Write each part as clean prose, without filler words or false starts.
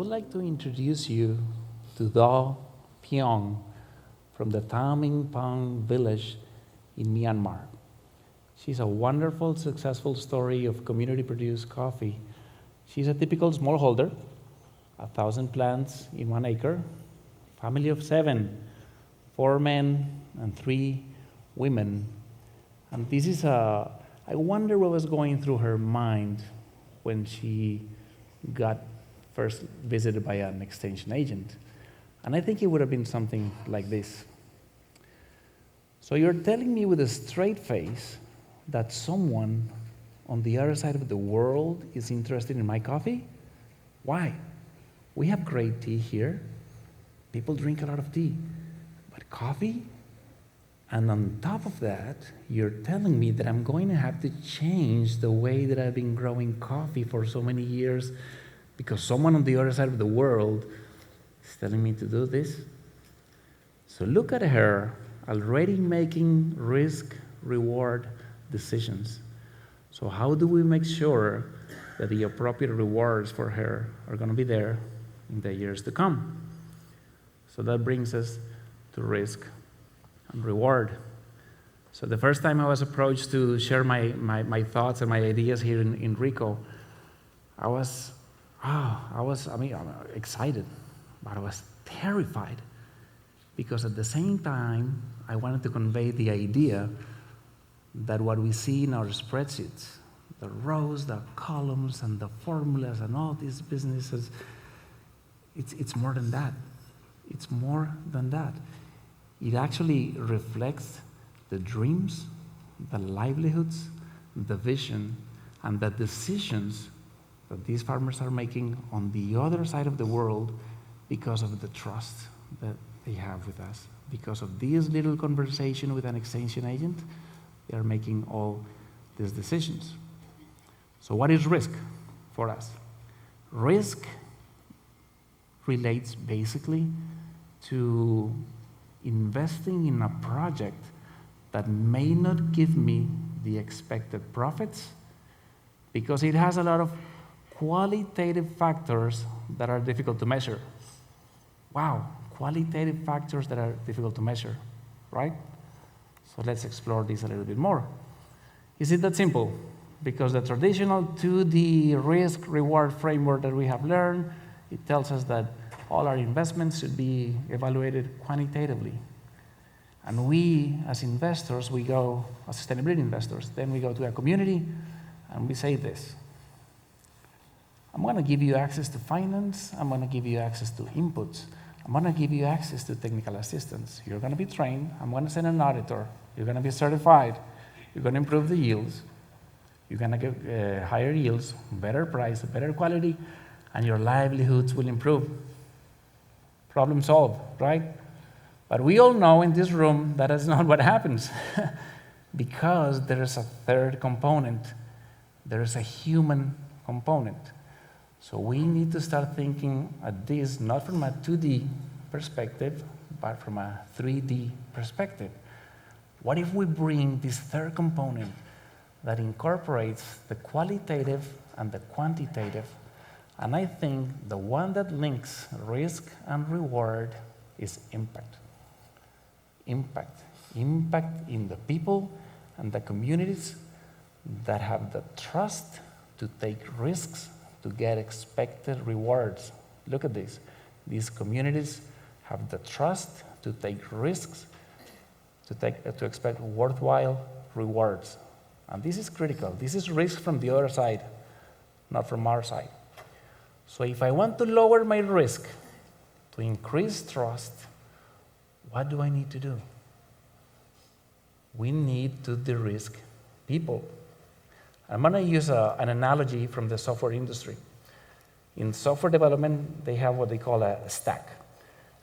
would like to introduce you to Do Pyong from the Taming Pang village in Myanmar. She's a wonderful, successful story of community-produced coffee. She's a typical smallholder, 1,000 plants in 1 acre, family of 7, 4 men and 3 women. And this is I wonder what was going through her mind when she got first visited by an extension agent. And I think it would have been something like this. So you're telling me with a straight face that someone on the other side of the world is interested in my coffee? Why? We have great tea here. People drink a lot of tea. But coffee? And on top of that, you're telling me that I'm going to have to change the way that I've been growing coffee for so many years because someone on the other side of the world is telling me to do this? So look at her already making risk-reward decisions. So how do we make sure that the appropriate rewards for her are going to be there in the years to come? So that brings us to risk and reward. So the first time I was approached to share my thoughts and my ideas here in RICO, I was excited, but I was terrified because at the same time, I wanted to convey the idea that what we see in our spreadsheets, the rows, the columns, and the formulas, and all these businesses, it's more than that. It's more than that. It actually reflects the dreams, the livelihoods, the vision, and the decisions that these farmers are making on the other side of the world because of the trust that they have with us. Because of this little conversation with an extension agent, they are making all these decisions. So what is risk for us? Risk relates basically to investing in a project that may not give me the expected profits because it has a lot of qualitative factors that are difficult to measure. Wow, qualitative factors that are difficult to measure, right? So let's explore this a little bit more. Is it that simple? Because the traditional 2D risk-reward framework that we have learned, it tells us that all our investments should be evaluated quantitatively. And we, as investors, we go, as sustainability investors, then we go to a community and we say this. I'm going to give you access to finance. I'm going to give you access to inputs. I'm going to give you access to technical assistance. You're going to be trained. I'm going to send an auditor. You're going to be certified. You're going to improve the yields. You're going to get higher yields, better price, better quality, and your livelihoods will improve. Problem solved, right? But we all know in this room that is not what happens because there is a third component. There is a human component. So we need to start thinking at this not from a 2D perspective, but from a 3D perspective. What if we bring this third component that incorporates the qualitative and the quantitative? And I think the one that links risk and reward is impact. Impact. Impact in the people and the communities that have the trust to take risks to get expected rewards. Look at this. These communities have the trust to take risks to expect worthwhile rewards. And this is critical. This is risk from the other side, not from our side. So if I want to lower my risk to increase trust, what do I need to do? We need to de-risk people. I'm going to use an analogy from the software industry. In software development, they have what they call a stack.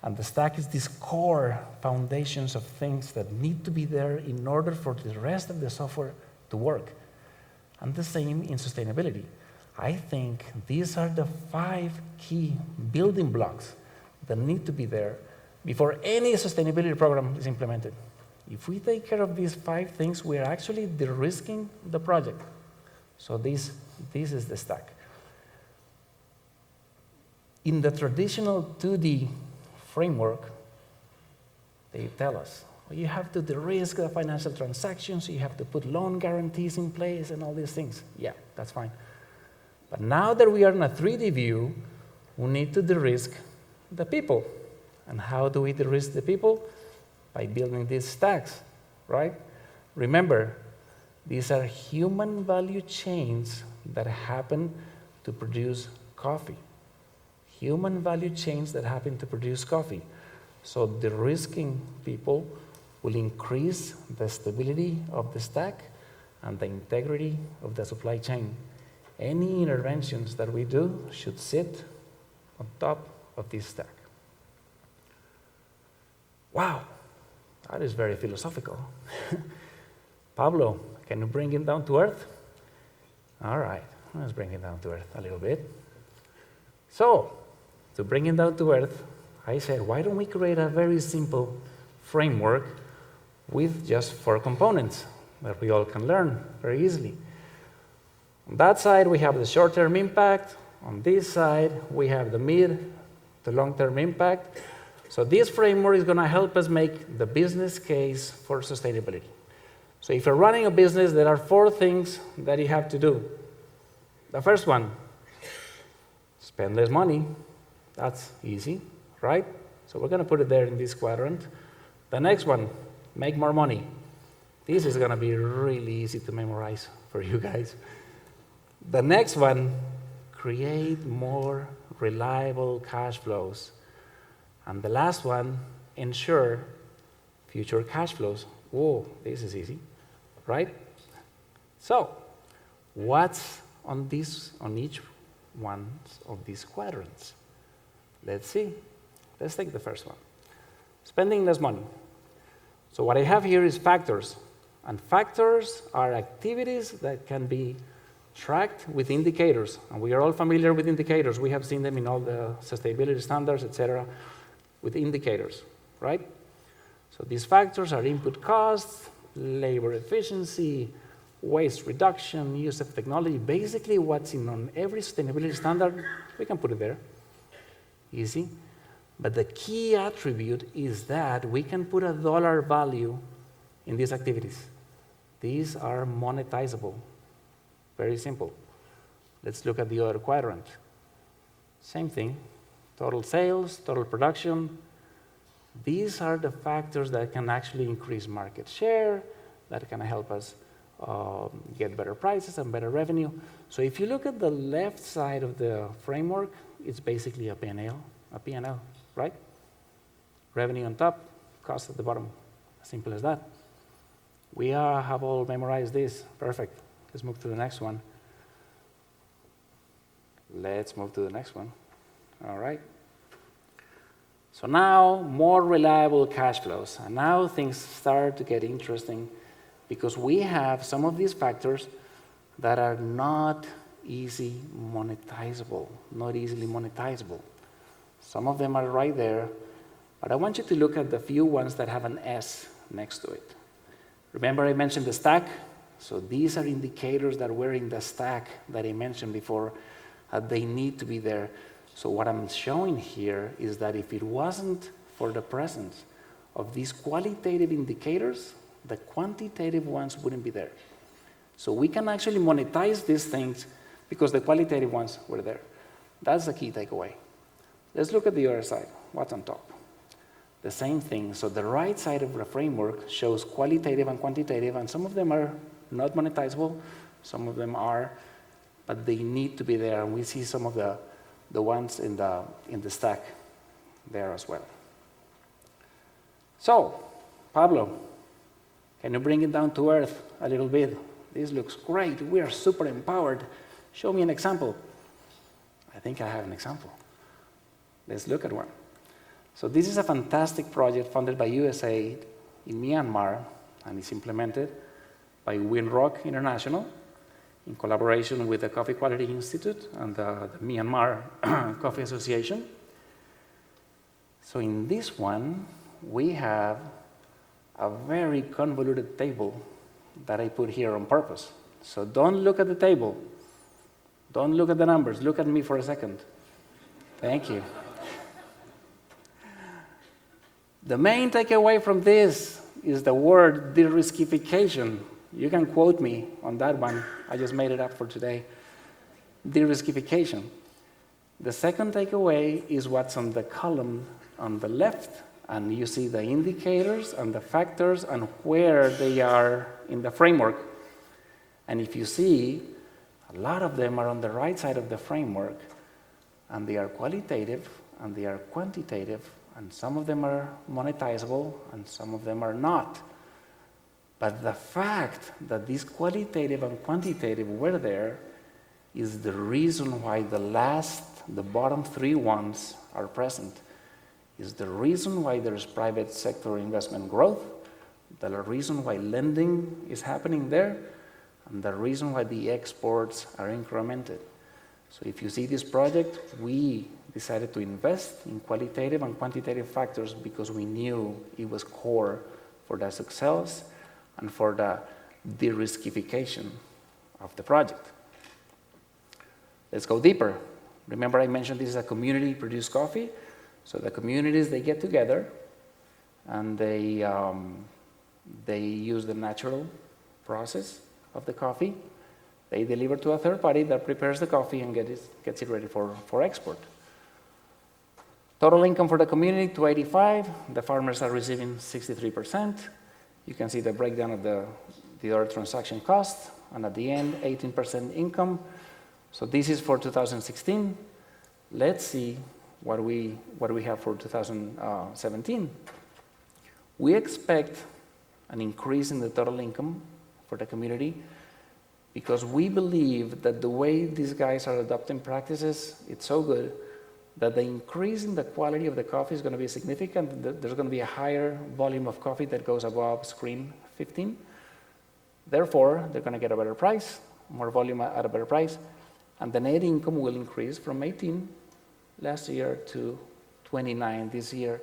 And the stack is these core foundations of things that need to be there in order for the rest of the software to work. And the same in sustainability. I think these are the 5 key building blocks that need to be there before any sustainability program is implemented. If we take care of these 5 things, we are actually de-risking the project. So this is the stack. In the traditional 2D framework, they tell us, well, you have to de-risk the financial transactions, you have to put loan guarantees in place and all these things. Yeah, that's fine. But now that we are in a 3D view, we need to de-risk the people. And how do we de-risk the people? By building these stacks, right? Remember, these are human value chains that happen to produce coffee. Human value chains that happen to produce coffee. So de-risking people will increase the stability of the stack and the integrity of the supply chain. Any interventions that we do should sit on top of this stack. Wow, that is very philosophical. Pablo, can you bring it down to earth? All right, let's bring it down to earth a little bit. So, to bring it down to earth, I said, why don't we create a very simple framework with just 4 components that we all can learn very easily. On that side, we have the short-term impact. On this side, we have the mid to long-term impact. So this framework is going to help us make the business case for sustainability. So if you're running a business, there are 4 things that you have to do. The first one, spend less money. That's easy, right? So we're going to put it there in this quadrant. The next one, make more money. This is going to be really easy to memorize for you guys. The next one, create more reliable cash flows. And the last one, ensure future cash flows. Whoa, this is easy, right? So, what's on each one of these quadrants? Let's see. Let's take the first one. Spending less money. So what I have here is factors. And factors are activities that can be tracked with indicators. And we are all familiar with indicators. We have seen them in all the sustainability standards, etc., with indicators, right? So these factors are input costs, labor efficiency, waste reduction, use of technology. Basically, what's on every sustainability standard, we can put it there. Easy. But the key attribute is that we can put a dollar value in these activities. These are monetizable. Very simple. Let's look at the other quadrant. Same thing. Total sales, total production. These are the factors that can actually increase market share, that can help us get better prices and better revenue. So if you look at the left side of the framework, it's basically a P&L, right? Revenue on top, cost at the bottom. Simple as that. We have all memorized this. Perfect. Let's move to the next one. Let's move to the next one. All right. So now, more reliable cash flows. And now things start to get interesting because we have some of these factors that are not easily monetizable. Some of them are right there, but I want you to look at the few ones that have an S next to it. Remember I mentioned the stack? So these are indicators that were in the stack that I mentioned before, that they need to be there. So what I'm showing here is that if it wasn't for the presence of these qualitative indicators, the quantitative ones wouldn't be there. So we can actually monetize these things because the qualitative ones were there. That's the key takeaway. Let's look at the other side. What's on top? The same thing. So the right side of the framework shows qualitative and quantitative, and some of them are not monetizable, some of them are, but they need to be there. And we see some of the ones in the stack there as well. So, Pablo, can you bring it down to earth a little bit? This looks great. We are super empowered. Show me an example. I think I have an example. Let's look at one. So this is a fantastic project funded by USAID in Myanmar, and it's implemented by Winrock International in collaboration with the Coffee Quality Institute and the Myanmar Coffee Association. So in this one, we have a very convoluted table that I put here on purpose. So don't look at the table. Don't look at the numbers. Look at me for a second. Thank you. The main takeaway from this is the word de-riskification. You can quote me on that one. I just made it up for today. De-riskification. The second takeaway is what's on the column on the left, and you see the indicators and the factors and where they are in the framework. And if you see, a lot of them are on the right side of the framework, and they are qualitative and they are quantitative, and some of them are monetizable and some of them are not. But the fact that these qualitative and quantitative were there is the reason why the bottom three ones are present, is the reason why there's private sector investment growth, the reason why lending is happening there, and the reason why the exports are incremented. So if you see this project, we decided to invest in qualitative and quantitative factors because we knew it was core for the success and for the de-riskification of the project. Let's go deeper. Remember I mentioned this is a community-produced coffee. So the communities, they get together and they use the natural process of the coffee. They deliver to a third party that prepares the coffee and gets it ready for export. Total income for the community, 285. The farmers are receiving 63%. You can see the breakdown of the other transaction costs, and at the end, 18% income. So this is for 2016. Let's see what we have for 2017. We expect an increase in the total income for the community because we believe that the way these guys are adopting practices, it's so good that the increase in the quality of the coffee is going to be significant. There's going to be a higher volume of coffee that goes above screen 15. Therefore, they're going to get a better price, more volume at a better price, and the net income will increase from 18 last year to 29 this year.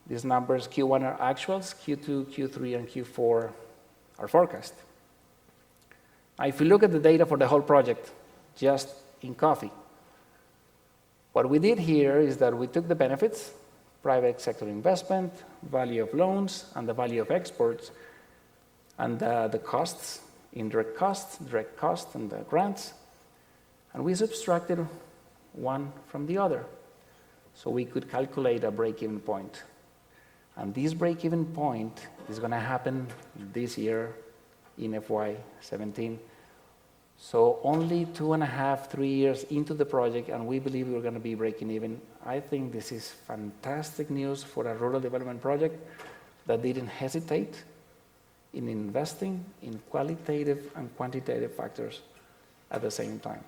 These numbers, Q1 are actuals, Q2, Q3, and Q4 are forecast. Now, if you look at the data for the whole project, just in coffee, what we did here is that we took the benefits, private sector investment, value of loans, and the value of exports, and the costs, indirect costs, direct costs, and the grants, and we subtracted one from the other. So we could calculate a break-even point. And this break-even point is going to happen this year in FY17. So only 2.5, 3 years into the project, and we believe we're going to be breaking even. I think this is fantastic news for a rural development project that didn't hesitate in investing in qualitative and quantitative factors at the same time.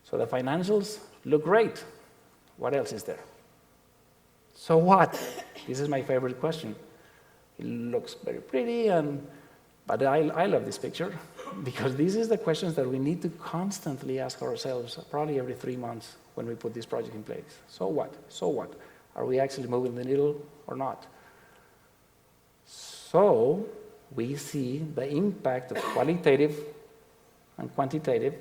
So the financials look great. What else is there? So what? This is my favorite question. It looks very pretty, but I love this picture because these are the questions that we need to constantly ask ourselves, probably every 3 months when we put this project in place. So what? So what? Are we actually moving the needle or not? So we see the impact of qualitative and quantitative.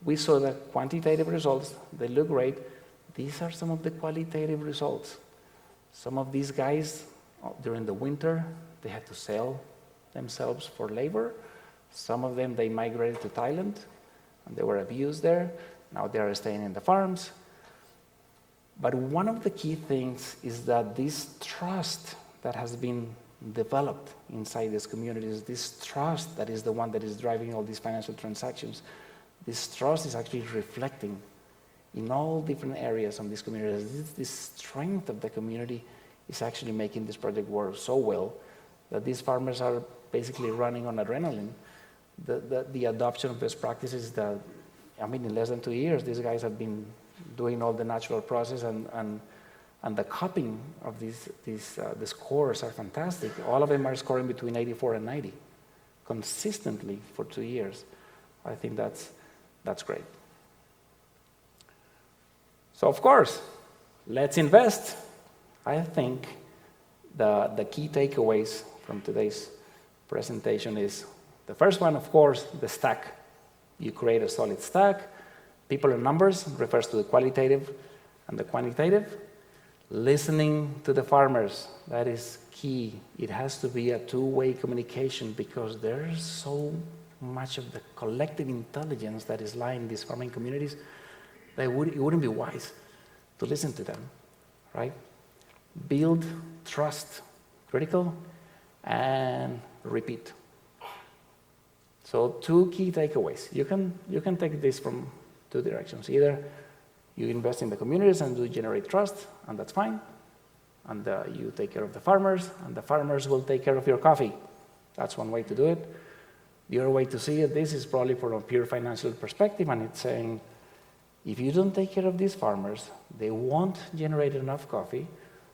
We saw the quantitative results. They look great. These are some of the qualitative results. Some of these guys, during the winter, they had to sell themselves for labor. Some of them, they migrated to Thailand, and they were abused there. Now they are staying in the farms. But one of the key things is that this trust that has been developed inside these communities, this trust that is the one that is driving all these financial transactions, this trust is actually reflecting in all different areas of these communities. This strength of the community is actually making this project work so well that these farmers are basically running on adrenaline. The adoption of best practices that, in less than 2 years, these guys have been doing all the natural process and the cupping of the scores are fantastic. All of them are scoring between 84 and 90 consistently for 2 years. I think that's great. So of course, let's invest. I think the key takeaways from today's presentation is the first one, of course, the stack. You create a solid stack. People and numbers refers to the qualitative And the quantitative, listening to the farmers. That is key. It has to be a two-way communication because there's so much of the collective intelligence that is lying in these farming communities that it wouldn't be wise to listen to them, right? Build trust, critical, and repeat. So 2 key takeaways. You can take this from 2 directions. Either you invest in the communities and you generate trust, and that's fine. And you take care of the farmers, and the farmers will take care of your coffee. That's one way to do it. The other way to see it, this is probably from a pure financial perspective, and it's saying, if you don't take care of these farmers, they won't generate enough coffee,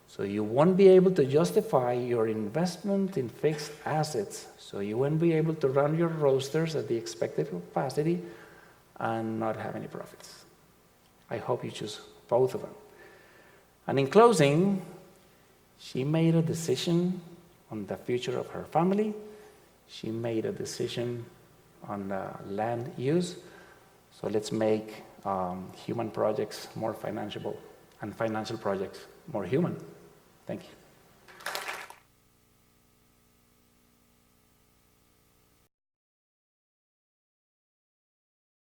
so you won't be able to justify your investment in fixed assets, so you won't be able to run your roasters at the expected capacity and not have any profits. I hope you choose both of them. And in closing, she made a decision on the future of her family. She made a decision on land use. So let's make human projects more financiable and financial projects more human. Thank you.